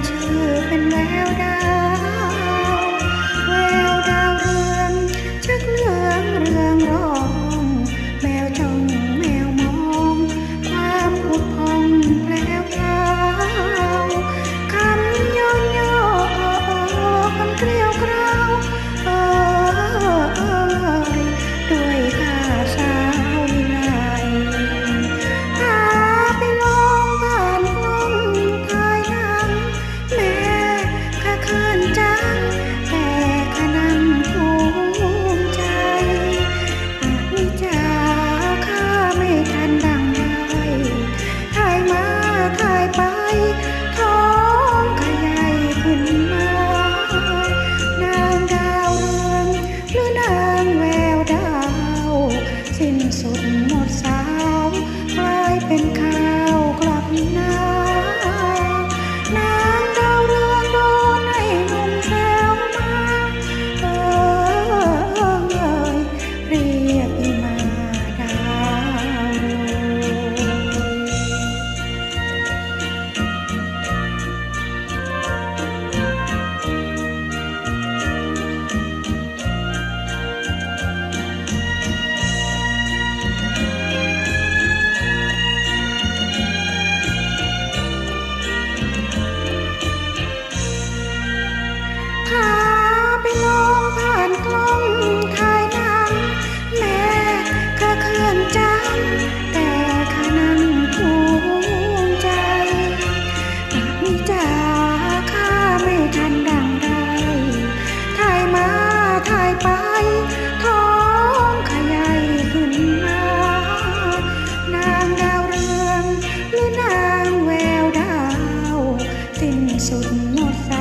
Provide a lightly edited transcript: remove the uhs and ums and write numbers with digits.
ชื่อเป็นแววดาวแววดาวเรืองชักเหลืองเรืองรองแมวจ้องแมวมองความผุดพองแพรวพราวคำย้อนย่อคำเกลียวกราวด้วยข้าสาววิไลพาไปลองผ่านกล้องถ่ายหนังแม่ข้าเขินจังแต่ข้านั้นภูมิใจนี่จ้าข้าไม่ทันดังได้ถ่ายมาถ่ายไปท้องข้าใหญ่ขึ้นมานางดาวเรืองหรือนางแววดาวสิ้นสุดหมดสาวกลายเป็นข้าวกลับนานางดาวเรืองโดนให้หนุ่มแซวมาเรียกพี่มาดาวโรพาไปลองผ่านกล้องถ่ายหนังแม่ข้าเขินจังแต่ข้านั้นภูมิใจนี่จ้าข้าไม่ทันดังได้ถ่ายมาถ่ายไปท้องข้าใหญ่ขึ้นมานางดาวเรืองหรือนางแววดาวสิ้นสุดหมดสา